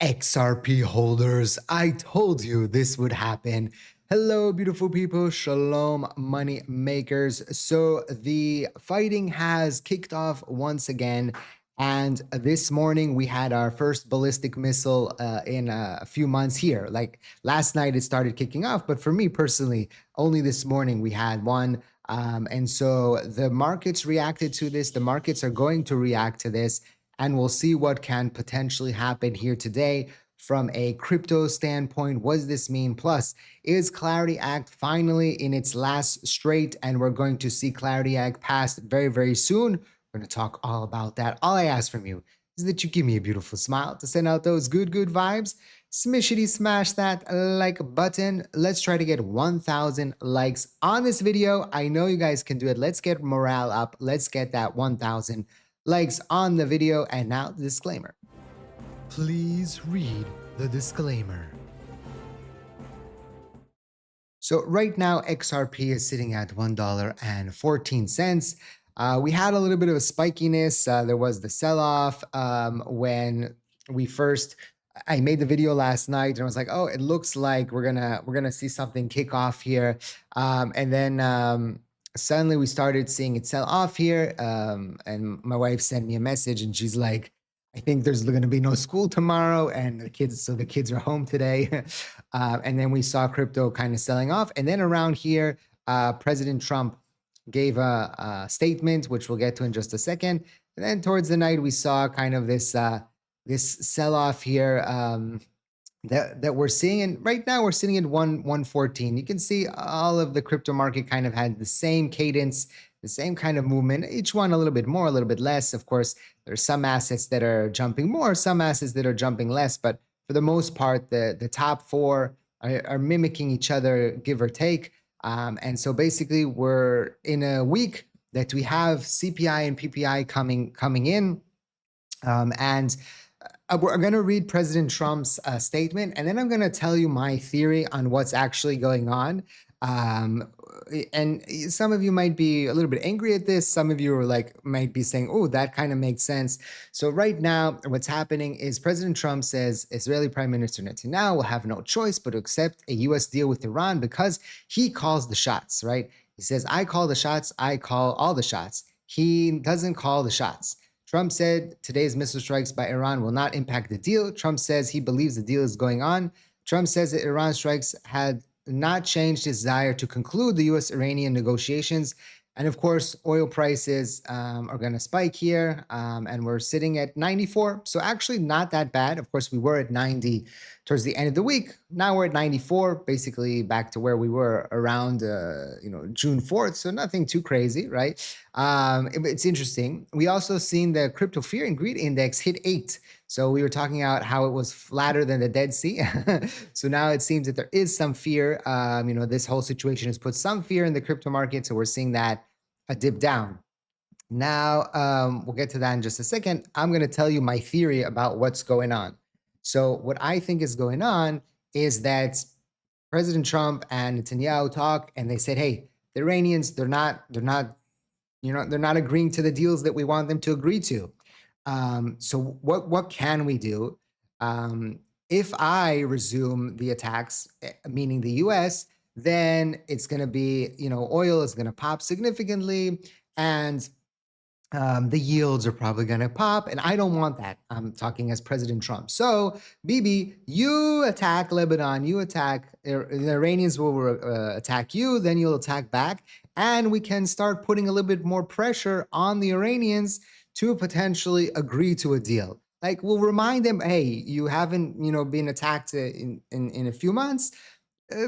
XRP holders, I told you this would happen. Hello, beautiful people. Shalom, money makers. So the fighting has kicked off once again. And this morning we had our first ballistic missile in a few months here. Like last night it started kicking off, but for me personally, only this morning we had one. And so the markets reacted to this. The markets are going to react to this. And we'll see what can potentially happen here today from a crypto standpoint. What does this mean? Plus, is Clarity Act finally in its last straight? And we're going to see Clarity Act passed very, very soon. We're going to talk all about that. All I ask from you is that you give me a beautiful smile to send out those good vibes. Smishity smash that like button. Let's try to get 1,000 likes on this video. I know you guys can do it. Let's get morale up. Let's get that 1,000 likes on the video. And now the disclaimer. Please read the disclaimer. So right now XRP is sitting at $1.14. We had a little bit of a spikiness. There was the sell-off when I made the video last night and I was like, oh, it looks like we're gonna see something kick off here. And then suddenly we started seeing it sell off here. And my wife sent me a message and she's like, I think there's going to be no school tomorrow and the kids are home today. And then we saw crypto kind of selling off. And then around here, President Trump gave a statement, which we'll get to in just a second. And then towards the night, we saw kind of this sell off here that we're seeing. And right now we're sitting at 114. You can see all of the crypto market kind of had the same cadence, the same kind of movement, each one a little bit more, a little bit less. Of course, there's some assets that are jumping more, some assets that are jumping less, but for the most part, the top four are mimicking each other, give or take. And so basically we're in a week that we have CPI and PPI coming in. We're going to read President Trump's statement, and then I'm going to tell you my theory on what's actually going on. And some of you might be a little bit angry at this. Some of you might be saying, oh, that kind of makes sense. So right now, what's happening is President Trump says Israeli Prime Minister Netanyahu will have no choice but to accept a U.S. deal with Iran because he calls the shots, right? He says, I call the shots, I call all the shots. He doesn't call the shots. Trump said today's missile strikes by Iran will not impact the deal. Trump says he believes the deal is going on. Trump says that Iran strikes had not changed his desire to conclude the U.S.-Iranian negotiations. And of course, oil prices are going to spike here, and we're sitting at 94. So actually not that bad. Of course, we were at 90 towards the end of the week. Now we're at 94, basically back to where we were around June 4th. So nothing too crazy, right? It's interesting. We also seen the crypto fear and greed index hit 8. So we were talking about how it was flatter than the Dead Sea. So now it seems that there is some fear. This whole situation has put some fear in the crypto market. So we're seeing that a dip down. Now, we'll get to that in just a second. I'm going to tell you my theory about what's going on. So what I think is going on is that President Trump and Netanyahu talk, and they said, hey, the Iranians, they're not agreeing to the deals that we want them to agree to. So what can we do? If I resume the attacks, meaning the US, then it's going to be, oil is going to pop significantly and the yields are probably going to pop. And I don't want that. I'm talking as President Trump. So, Bibi, you attack Lebanon, you attack, the Iranians will attack you, then you'll attack back. And we can start putting a little bit more pressure on the Iranians to potentially agree to a deal. Like we'll remind them, hey, you haven't, been attacked in a few months.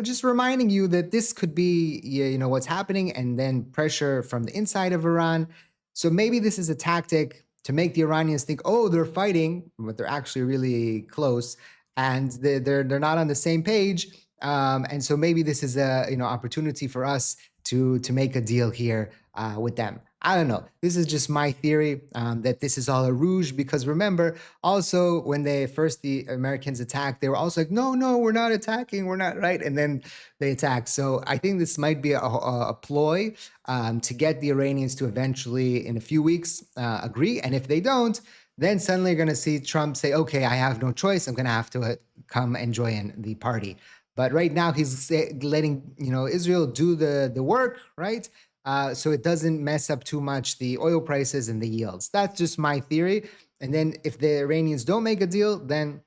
Just reminding you that this could be, what's happening, and then pressure from the inside of Iran. So maybe this is a tactic to make the Iranians think, oh, they're fighting, but they're actually really close, and they're not on the same page. And so maybe this is a opportunity for us to make a deal here with them. I don't know. This is just my theory that this is all a rouge, because remember, also when the Americans attacked, they were also like, no, we're not attacking. We're not, right? And then they attacked. So I think this might be a ploy to get the Iranians to eventually, in a few weeks, agree. And if they don't, then suddenly you're going to see Trump say, okay, I have no choice. I'm going to have to come and join the party. But right now he's letting, Israel do the work, right? So it doesn't mess up too much the oil prices and the yields. That's just my theory. And then if the Iranians don't make a deal, then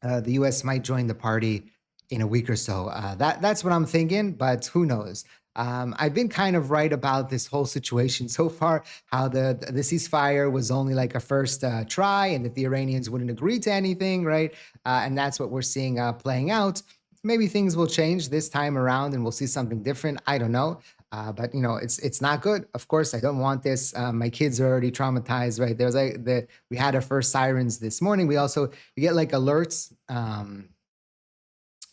the U.S. might join the party in a week or so. That's what I'm thinking, but who knows? I've been kind of right about this whole situation so far. How the ceasefire was only like a first try, and that the Iranians wouldn't agree to anything, right? And that's what we're seeing playing out. Maybe things will change this time around, and we'll see something different. I don't know. But it's not good. Of course, I don't want this. My kids are already traumatized, right? There's like we had our first sirens this morning. We also you get like alerts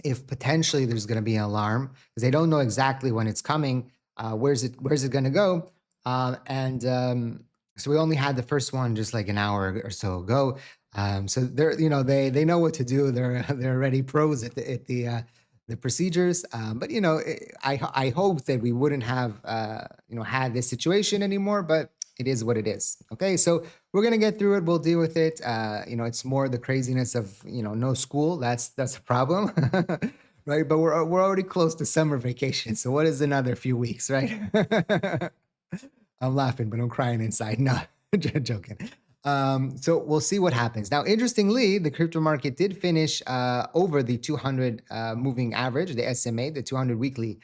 if potentially there's going to be an alarm because they don't know exactly when it's coming. Where's it going to go? And So we only had the first one just like an hour or so ago. So they're they know what to do. They're already pros at the procedures. But I hope that we wouldn't have had this situation anymore. But it is what it is. Okay, so we're gonna get through it. We'll deal with it. It's more the craziness of no school. That's a problem, right? But we're already close to summer vacation. So what is another few weeks, right? I'm laughing, but I'm crying inside. No, joking. So we'll see what happens. Now, interestingly, the crypto market did finish over the 200 moving average, the SMA, the 200 weekly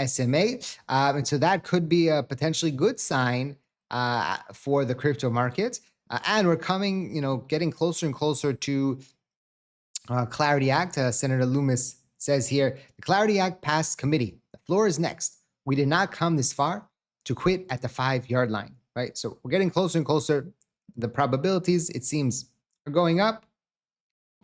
SMA. And so that could be a potentially good sign for the crypto market. And we're getting closer and closer to Clarity Act. Senator Loomis says here, the Clarity Act passed committee. The floor is next. We did not come this far to quit at the 5-yard line, right? So we're getting closer and closer. The probabilities, it seems, are going up.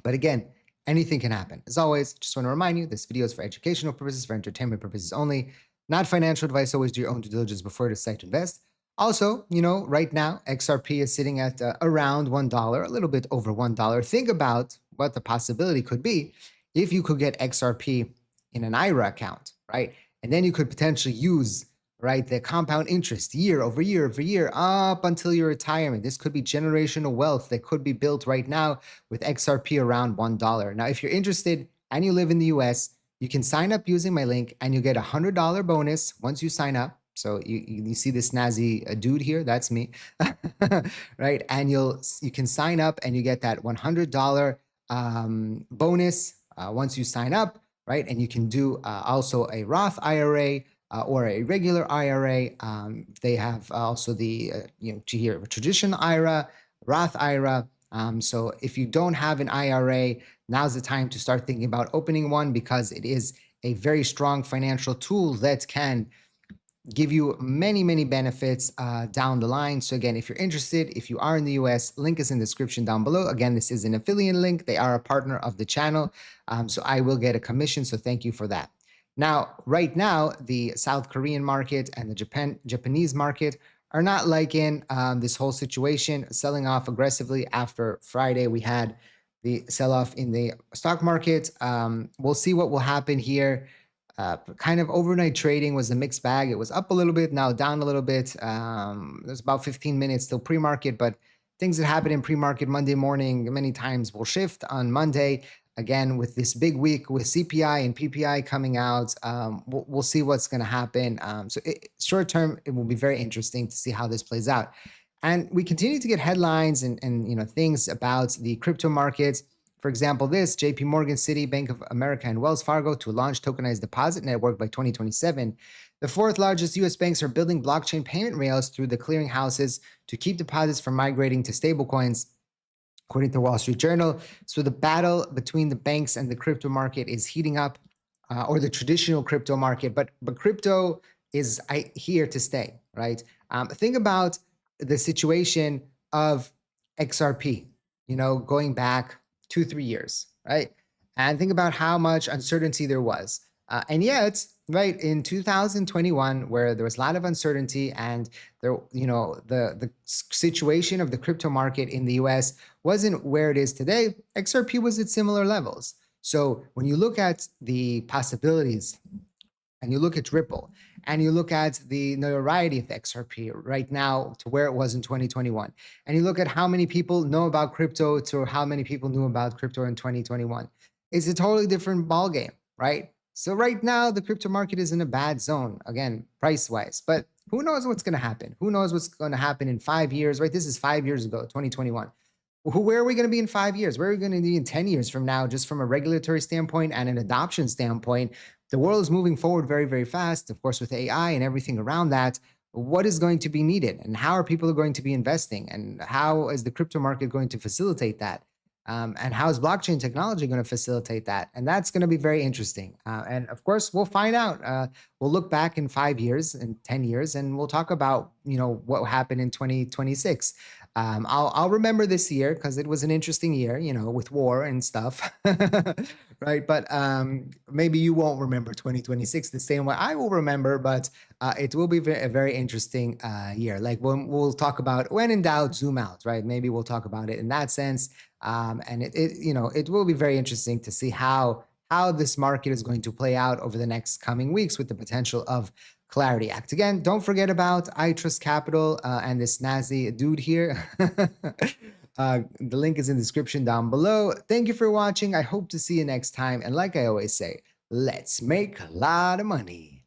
But again, anything can happen. As always, just want to remind you, this video is for educational purposes, for entertainment purposes only, not financial advice. Always do your own due diligence before you decide to invest. Also, right now, XRP is sitting at around $1, a little bit over $1. Think about what the possibility could be if you could get XRP in an IRA account, right? And then you could potentially use the compound interest year over year over year up until your retirement. This could be generational wealth that could be built right now with XRP around $1. Now, if you're interested and you live in the US, you can sign up using my link and you get a $100 bonus once you sign up. So you see this snazzy dude here, that's me, right? And you can sign up and you get that $100 bonus once you sign up, right? And you can do also a Roth IRA, or a regular IRA. They have also the traditional IRA, Roth IRA. So if you don't have an IRA, now's the time to start thinking about opening one because it is a very strong financial tool that can give you many, many benefits down the line. So again, if you're interested, if you are in the US, link is in the description down below. Again, this is an affiliate link. They are a partner of the channel. So I will get a commission. So thank you for that. Now, right now, the South Korean market and the Japanese market are not liking this whole situation, selling off aggressively. After Friday, we had the sell-off in the stock market. We'll see what will happen here. Kind of overnight trading was a mixed bag. It was up a little bit, now down a little bit. There's about 15 minutes till pre-market, but things that happen in pre-market Monday morning many times will shift on Monday. Again, with this big week with CPI and PPI coming out, we'll see what's going to happen. Short term, it will be very interesting to see how this plays out. And we continue to get headlines and things about the crypto markets. For example, this JP Morgan, Citi, Bank of America, and Wells Fargo to launch tokenized deposit network by 2027. The fourth largest U.S. banks are building blockchain payment rails through the clearinghouses to keep deposits from migrating to stablecoins, according to Wall Street Journal. So the battle between the banks and the crypto market is heating up, or the traditional crypto market, but crypto is here to stay, right? Think about the situation of XRP, going back 2-3 years, right? And think about how much uncertainty there was. And yet, right, in 2021, where there was a lot of uncertainty and there, the situation of the crypto market in the US wasn't where it is today, XRP was at similar levels. So when you look at the possibilities and you look at Ripple and you look at the notoriety of the XRP right now to where it was in 2021, and you look at how many people know about crypto to how many people knew about crypto in 2021, it's a totally different ballgame, right? So right now, the crypto market is in a bad zone, again, price wise, but who knows what's going to happen? Who knows what's going to happen in 5 years, right? This is 5 years ago, 2021. Where are we going to be in 5 years? Where are we going to be in 10 years from now, just from a regulatory standpoint and an adoption standpoint? The world is moving forward very, very fast, of course, with AI and everything around that. What is going to be needed, and how are people going to be investing, and how is the crypto market going to facilitate that? And how is blockchain technology going to facilitate that? And that's going to be very interesting. And of course, we'll find out. We'll look back in 5 years and 10 years, and we'll talk about, what happened in 2026. I'll remember this year because it was an interesting year, with war and stuff, right? But maybe you won't remember 2026 the same way I will remember, but it will be a very interesting year. Like when we'll talk about when in doubt, zoom out, right? Maybe we'll talk about it in that sense, and it will be very interesting to see how this market is going to play out over the next coming weeks with the potential of Clarity Act. Again, don't forget about I Trust Capital and this snazzy dude here. The link is in the description down below. Thank you for watching. I hope to see you next time. And like I always say, let's make a lot of money.